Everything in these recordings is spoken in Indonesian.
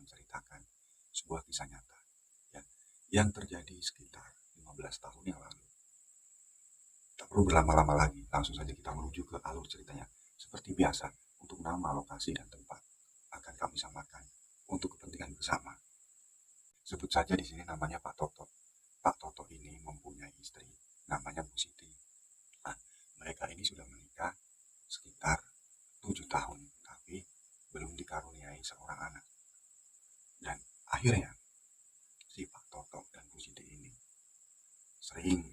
menceritakan sebuah kisah nyata ya, yang terjadi sekitar 15 tahun yang lalu. Tak perlu berlama-lama lagi, langsung saja kita menuju ke alur ceritanya. Seperti biasa, untuk nama, lokasi, dan tempat akan kami samakan untuk kepentingan bersama. Sebut saja di sini namanya Pak Toto. Pak Toto ini mempunyai istri, namanya Bu Siti. Nah, mereka ini sudah menikah sekitar 7 tahun, tapi belum dikaruniai seorang anak. Dan akhirnya, si Pak Toto dan Bu Siti ini sering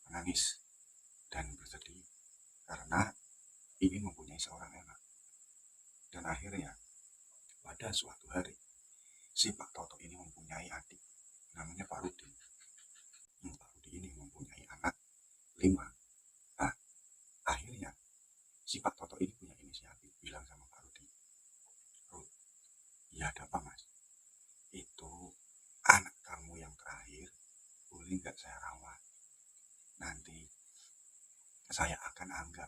menangis dan bersedih karena ingin mempunyai seorang anak. Dan akhirnya, pada suatu hari, si Pak Toto ini mempunyai adik, namanya Pak Rudi. Pak Rudi ini mempunyai anak 5. Nah, akhirnya, si Pak Toto ini punya inisiatif, bilang sama Pak Rudi, Rud, ya ada apa mas? Itu anak kamu yang terakhir, boleh nggak saya rawat? Nanti saya akan anggap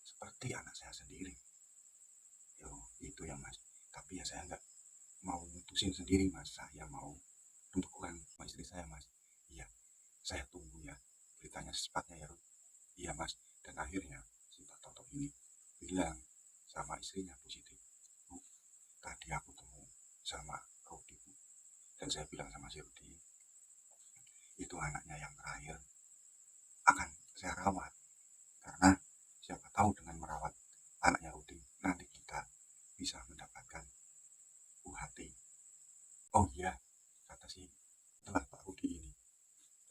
seperti anak saya sendiri. Yo, itu ya mas. Tapi ya saya nggak mau mutusin sendiri mas. Saya mau tumpukan sama istri saya mas. Iya, saya tunggu ya beritanya secepatnya ya Rud. Iya mas. Dan akhirnya si Pak Toto ini bilang sama istrinya Bu Siti, Bu, tadi aku temu sama Rudi Bu. Dan saya bilang sama si Rudi, itu anaknya yang terakhir akan saya rawat. Karena siapa tahu dengan merawat anaknya Rudi, nanti kita bisa mendapatkan hati. Oh iya, kata si setelah Pak Rudi ini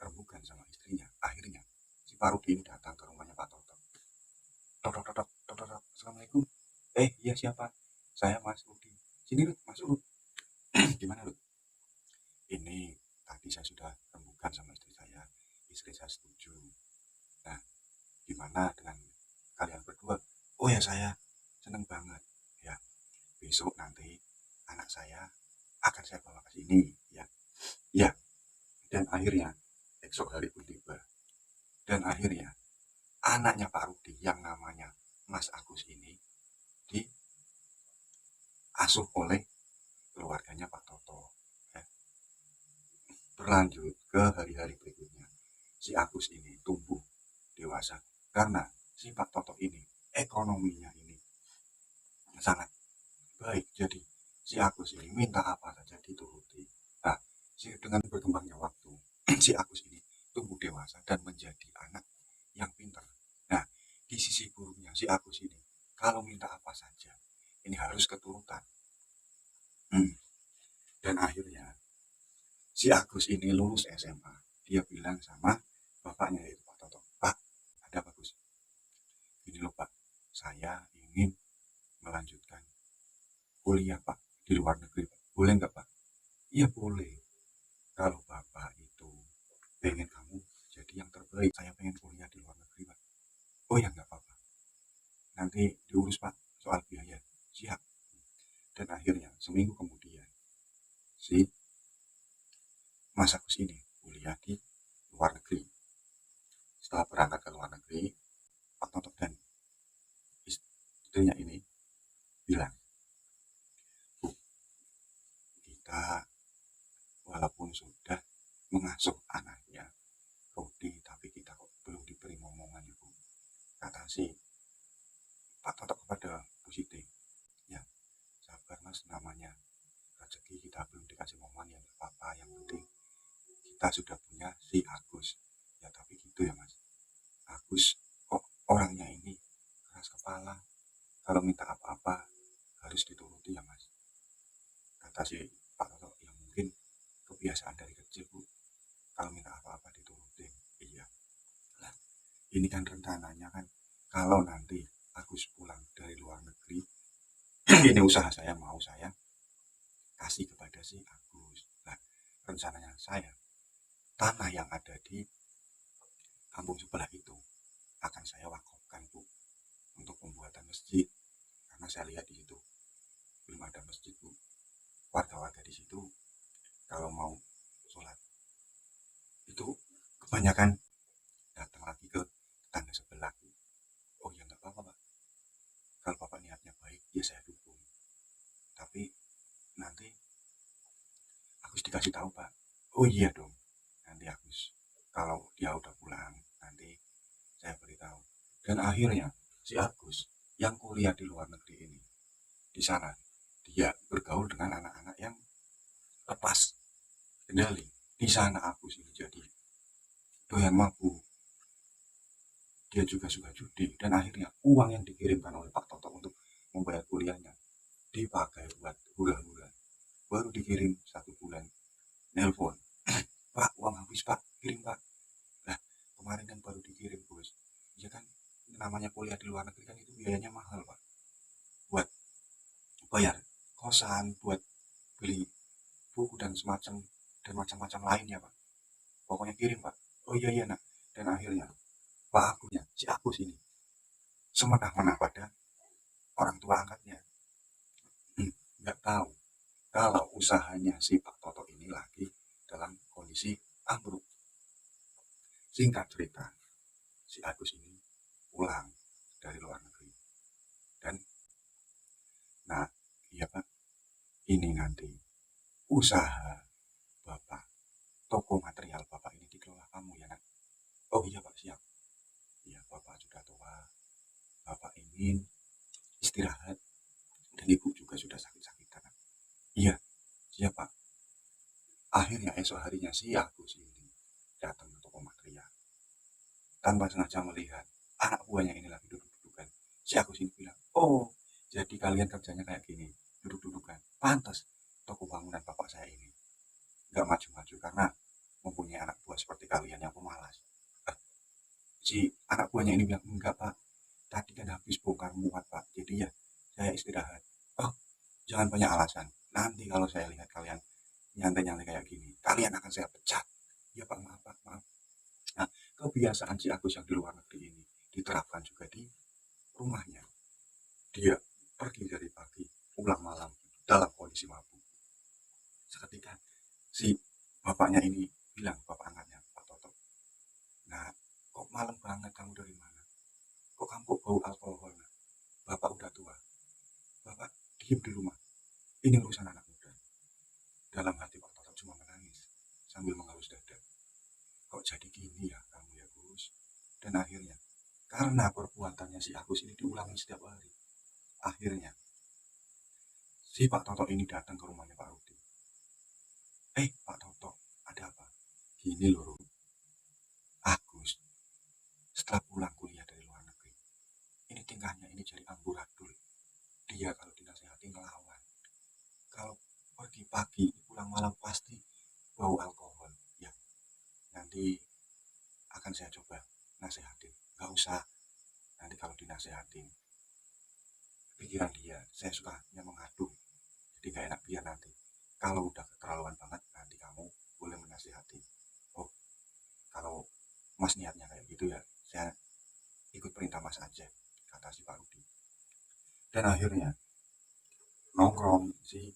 rembukan sama istrinya, akhirnya si Pak Rudi ini datang ke rumahnya Pak Toto. Tok tok tok tok tok tok. Assalamualaikum. Iya siapa? Saya Mas Rudi. Sini Rud, Mas Rud. Gimana Rud? Ini tadi saya sudah rembukan sama istri saya. Istri saya setuju. Nah, gimana dengan kalian berdua? Oh ya saya seneng banget. Ya, besok nanti anak saya akan saya bawa ke sini. Ya, ya. Dan akhirnya esok hari pun tiba. Dan akhirnya anaknya Pak Rudi yang namanya Mas Agus ini diasuh oleh keluarganya Pak Toto. Ya. Berlanjut ke hari-hari berikutnya, si Agus ini tumbuh dewasa karena si Pak Toto ini ekonominya ini sangat baik. Jadi si Agus ini minta apa saja dituruti. Nah, dengan berkembangnya waktu, si Agus ini tumbuh dewasa dan menjadi anak yang pintar. Nah, di sisi buruknya si Agus ini, kalau minta apa saja, ini harus keturutan. Dan akhirnya si Agus ini lulus SMA. Dia bilang sama bapaknya yaitu Pak Toto, Pak, ada bagus. Ini loh Pak, saya ingin melanjutkan kuliah Pak di luar negeri Pak. Boleh nggak Pak? Iya boleh. Kalau Bapak itu pengen kamu jadi yang terbaik, saya pengen kuliah di luar negeri Pak. Oh ya nggak apa-apa. Nanti diurus Pak soal biaya. Siap. Dan akhirnya seminggu kemudian si Mas Agus ini kuliah di luar negeri. Setelah berangkat ke luar negeri, Pak Toto dan istrinya ini bilang, Bu, kita walaupun sudah mengasuh anaknya Rudi, tapi kita kok belum diberi momongan ya Bu. Kata si Pak Toto kepada Bu Siti, ya sabar mas, namanya rezeki kita belum dikasih momongan ya apa-apa, yang penting kita sudah punya si Agus. Ya tapi gitu ya mas, Agus kok orangnya ini keras kepala, kalau minta apa-apa harus dituruti ya mas. Kata si Pak Toto, ya mungkin kebiasaan dari kecil Bu, kalau minta apa-apa diturutin. Iya. Nah, ini kan rencananya kan kalau nanti Agus pulang dari luar negeri, ini usaha saya mau saya kasih kepada si Agus. Nah, rencananya saya tanah yang ada di kampung sebelah itu akan saya wakafkan Bu untuk pembuatan masjid, karena saya lihat di situ belum ada masjid Bu. Warga-warga di situ kalau mau sholat itu kebanyakan datang lagi ke tetangga sebelah Bu. Oh ya nggak apa-apa Pak, kalau Bapak niatnya baik ya saya dukung. Tapi nanti Agus dikasih tahu Pak. Oh iya dong, nanti Agus kalau dia udah pulang nanti saya beritahu. Dan akhirnya si Agus yang kuliah di luar negeri ini, di sana dia bergaul dengan anak-anak yang lepas kendali. Di sana Agus ini jadi doyan mabuk, dia juga suka judi, dan akhirnya uang yang dikirimkan oleh Pak Toto untuk membayar kuliahnya dipakai buat hura-hura. Baru dikirim 1 bulan, nelpon, Pak uang habis Pak, kirim Pak. Nah kemarin kan baru dikirim bos. Ya kan namanya kuliah di luar negeri kan itu biayanya mahal Pak, buat bayar kosan, buat beli buku dan macam-macam lainnya Pak. Pokoknya kirim Pak. Oh iya iya nak. Dan akhirnya Pak Agusnya, si Agus ini semena-mena pada orang tua angkatnya. Nggak tahu kalau usahanya si Pak Toto ini lagi dalam kondisi ambruk. Singkat cerita, si Agus ini pulang dari luar negeri. Dan nah, iya Pak, ini nanti usaha Bapak, toko material Bapak ini dikelola kamu ya nak. Oh iya Pak, siap. Iya Bapak sudah tua, Bapak ingin istirahat, dan Ibu juga sudah sakit-sakitan. Iya, siap Pak. Akhirnya esok harinya si Agus ini datang ke toko material. Tanpa sengaja melihat anak buahnya ini lagi duduk-dudukan. Si Agus ini bilang, oh jadi kalian kerjanya kayak gini, duduk-dudukan. Pantas toko bangunan bapak saya ini nggak maju-maju karena mempunyai anak buah seperti kalian yang pemalas. Si anak buahnya ini bilang, enggak Pak, tadi kan habis bongkar muat Pak, jadi ya saya istirahat. Oh jangan banyak alasan, nanti kalau saya lihat kalian nyantai-nyantai kayak gini, kalian akan saya pecat. Ya Pak, maaf Pak, maaf. Nah, kebiasaan si Agus yang di luar negeri ini diterapkan juga di rumahnya. Dia pergi dari pagi, pulang malam dalam kondisi mabuk. Seketika si bapaknya ini bilang, bapak angkatnya Pak Toto, nah kok malam banget, kamu dari mana? Kok kamu bau alkohol? Nah, bapak udah tua, bapak diem di rumah, ini urusan anak muda. Dalam hati Pak Toto cuma menangis sambil mengelus dada. Kok jadi gini ya kamu ya Gus? Dan akhirnya karena perbuatannya si Agus ini diulangi setiap hari, akhirnya si Pak Toto ini datang ke rumahnya Pak Rudi. Pak Toto, ada apa? Gini loh, Agus setelah pulang kuliah dari luar negeri, ini tingkahnya ini jadi amburadul. Dia kalau dinasehati ngelawan, kalau pergi pagi pulang malam pasti bau alkohol. Ya nanti akan saya coba nasehatin. Gak usah, nanti kalau dinasehatin pikiran dia, saya sukanya mengadu, jadi gak enak. Biar nanti kalau udah keterlaluan banget, nanti kamu boleh menasehati. Oh kalau mas niatnya kayak gitu ya, saya ikut perintah mas aja, kata si Pak Rudi. Dan akhirnya nongkrong si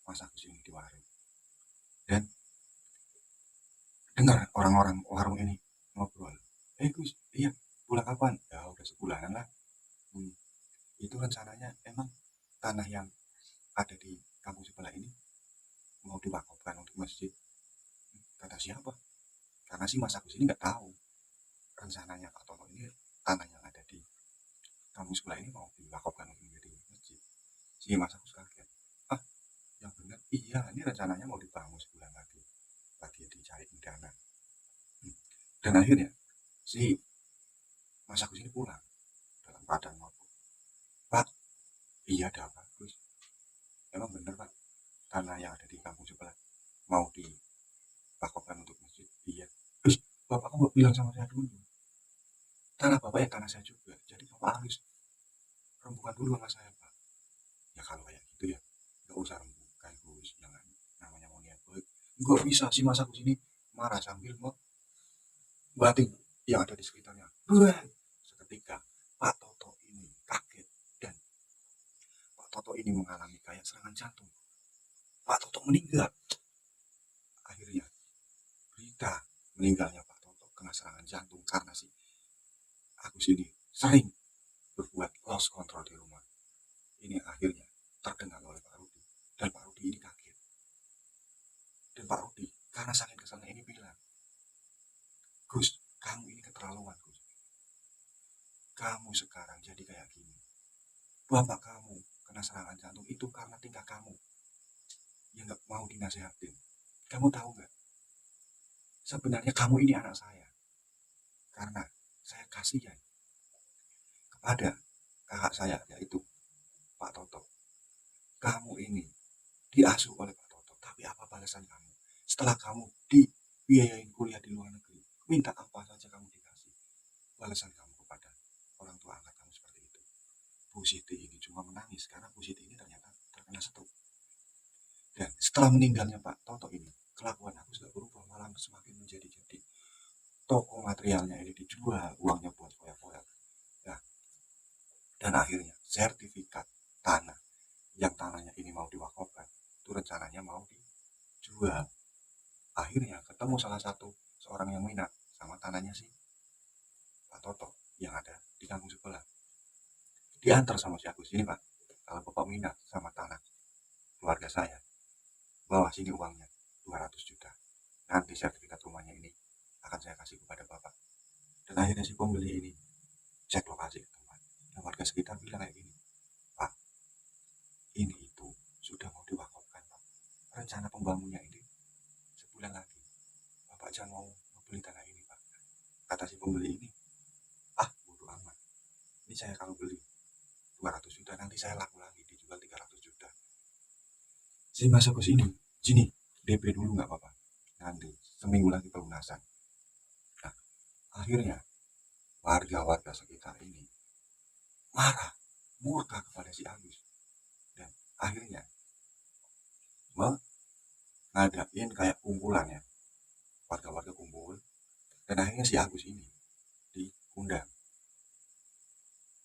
Mas Agus ini di warung, dan dengar orang-orang warung ini ngobrol. Gus, iya pulang kapan? Ya udah sebulanan lah. Itu rencananya emang tanah yang ada di kampung sebelah ini mau diwakafkan untuk masjid. Kata siapa? Karena si Mas Agus ini nggak tahu rencananya Pak Toto ini tanah yang ada di kampung sebelah ini mau diwakafkan untuk menjadi masjid. Si Mas Agus kaget. Ah, yang benar, iya ini rencananya mau dibangun sebulan lagi dicari dana. Dan akhirnya si Mas Agus ini pulang dalam keadaan mabuk. Pak, iya ada apa Gus? Emang bener Pak, tanah yang ada di kampung sebelah mau diwakafkan untuk masjid? Iya. Terus Bapak kamu bilang sama saya dulu, tanah Bapak ya tanah saya juga, jadi Bapak harus rembukan dulu sama saya Pak. Ya kalau kayak gitu ya gak usah rembukan Gus, jangan, namanya mau niat baik. Gak bisa, si Mas Agus ini marah sambil mau batin yang ada di sekitarnya. Buruan. Seketika Pak Toto ini kaget, dan Pak Toto ini mengalami kayak serangan jantung. Pak Toto meninggal. Akhirnya berita meninggalnya Pak Toto kena serangan jantung karena si Agus ini sering berbuat lost control di rumah. Ini akhirnya terdengar oleh Pak Rudi, dan Pak Rudi ini karena saking keselnya ini bilang, Gus, kamu ini keterlaluan Gus, kamu sekarang jadi kayak gini, bapak kamu kena serangan jantung itu karena tingkah kamu yang gak mau dinasehatin. Kamu tahu gak, sebenarnya kamu ini anak saya, karena saya kasihan kepada kakak saya, yaitu Pak Toto. Kamu ini diasuh oleh Pak Toto, tapi apa balasan kamu? Setelah kamu dibiayain kuliah di luar negeri, minta apa saja kamu dikasih. Balasan kamu kepada orang tua angkat kamu seperti itu. Bu Siti ini cuma menangis karena Bu Siti ini ternyata terkena stroke. Dan setelah meninggalnya Pak Toto ini, kelakuan aku sudah berubah, malah semakin menjadi-jadi. Toko materialnya ini dijual, uangnya buat foya-foya. Nah, dan akhirnya sertifikat tanah, yang tanahnya ini mau diwakafkan, itu rencananya mau dijual. Akhirnya ketemu salah satu seorang yang minat sama tanahnya sih Pak Toto yang ada di kampung sebelah. Diantar sama si Agus, ini Pak, kalau Bapak minat sama tanah keluarga saya, bawa sini uangnya 200 juta. Nanti sertifikat rumahnya ini akan saya kasih kepada Bapak. Dan akhirnya si pembeli ini cek lokasi ke tempat. Dan warga sekitar bilang kayak gini, Pak, ini itu sudah mau diwakafkan Pak. Rencana pembangunnya ini sebulan lagi. Bapak jangan mau membeli tanah ini Pak. Kata si pembeli ini, ah bodo amat. Ini saya kalau beli 200 juta, nanti saya laku lagi dijual 300 juta. Si Mas Agus ini, sini DP dulu nggak apa-apa. Nanti seminggu lagi pelunasan. Nah, akhirnya warga-warga sekitar ini marah, murka kepada si Agus. Dan akhirnya ngadain kayak kumpulan ya. Warga-warga kumpul. Dan akhirnya si Agus ini diundang.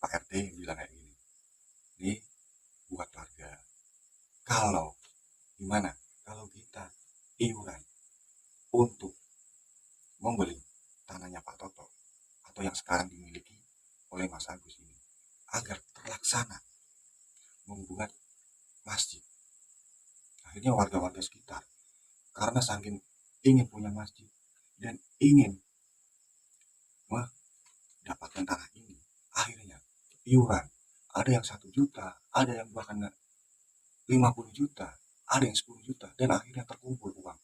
Pak RT bilang kayak gini, nih buat warga, kalau gimana kalau kita iuran untuk membeli tanahnya Pak Toto atau yang sekarang dimiliki oleh Mas Agus ini agar terlaksana membuat masjid. Akhirnya warga-warga sekitar karena saking ingin punya masjid dan ingin mendapatkan tanah ini, akhirnya iuran ada yang 1 juta, ada yang bahkan 50 juta, ada yang 10 juta, dan akhirnya terkumpul uang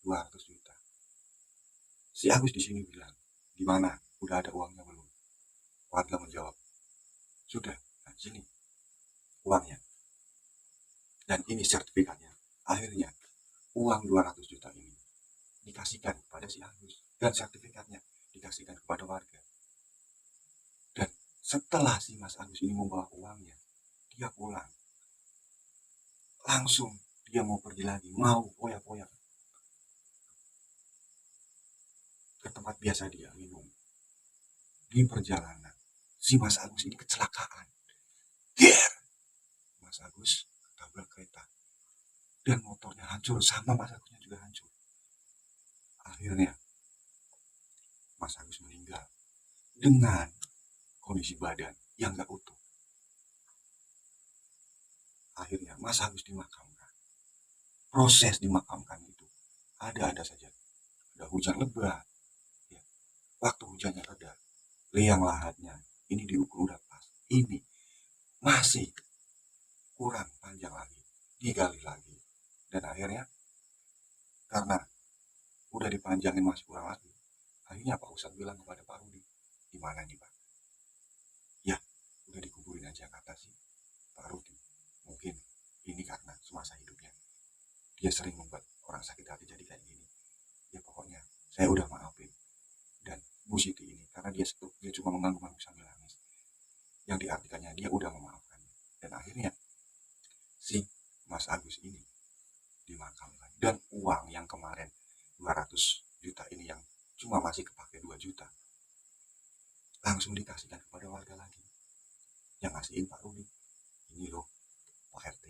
200 juta. Si Agus di sini bilang, gimana? Udah ada uangnya belum? Warga menjawab, sudah. Nah, sini uangnya. Dan ini sertifikatnya. Akhirnya uang 200 juta ini dikasihkan kepada si Agus dan sertifikatnya dikasihkan kepada warga. Dan setelah si Mas Agus ini membawa uangnya, dia pulang. Langsung dia mau pergi lagi, mau poya-poya ke tempat biasa dia minum. Di perjalanan, si Mas Agus ini kecelakaan. Mas Agus tabrak kereta dan motornya hancur, sama Mas Agusnya juga hancur. Akhirnya Mas Agus meninggal dengan kondisi badan yang gak utuh. Akhirnya Mas Agus dimakamkan. Proses dimakamkan itu ada-ada saja. Ada hujan lebat, ya. Waktu hujannya reda, liang lahatnya ini diukur udah pas. Ini masih kurang panjang lagi, digali lagi. Dan akhirnya karena udah dipanjangin masih kurang lagi, akhirnya Pak Ustadz bilang kepada Pak Rudi, gimana nih Pak? Ya, udah dikuburin aja, kata si Pak Rudi. Mungkin ini karena semasa hidupnya dia sering membuat orang sakit hati jadi kayak gini. Ya pokoknya saya udah maafin. Dan Bu Siti ini karena dia cuma mengganggu sambil nangis. Yang diartikannya dia udah memaafkan. Dan akhirnya si Mas Agus ini dimakamkan. Dan uang yang kemarin 200 juta ini yang cuma masih kepake 2 juta langsung dikasihkan kepada warga lagi. Yang ngasihin Pak Rudi, ini loh Pak RT,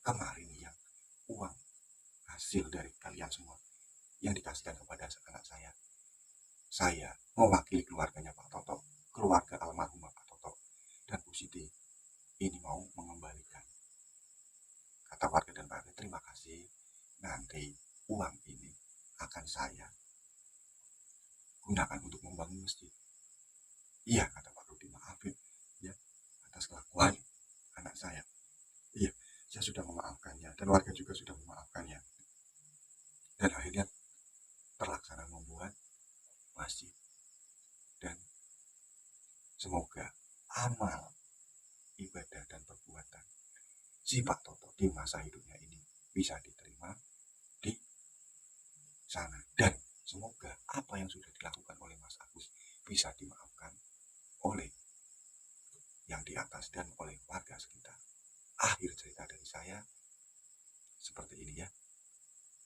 kemarin yang uang hasil dari kalian semua yang dikasihkan kepada anak saya mewakili keluarganya Pak Toto, keluarga almarhum Pak Toto dan Bu Siti ini mau mengembalikan. Kata warga dan Pak RT, terima kasih, nanti uang ini akan saya gunakan untuk membangun masjid. Iya, kata Pak Rudi, maafin ya atas kelakuan anak saya. Iya, saya sudah memaafkannya dan warga juga sudah memaafkannya. Dan akhirnya terlaksana membuat masjid. Dan semoga amal, ibadah dan perbuatan si Pak Toto di masa hidupnya ini bisa diterima di sana. Dan semoga apa yang sudah dilakukan oleh Mas Agus bisa dimaafkan oleh yang di atas dan oleh warga sekitar. Akhir cerita dari saya seperti ini ya.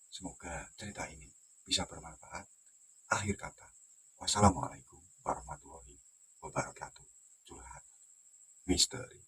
Semoga cerita ini bisa bermanfaat. Akhir kata, wassalamualaikum warahmatullahi wabarakatuh. Curhat misteri.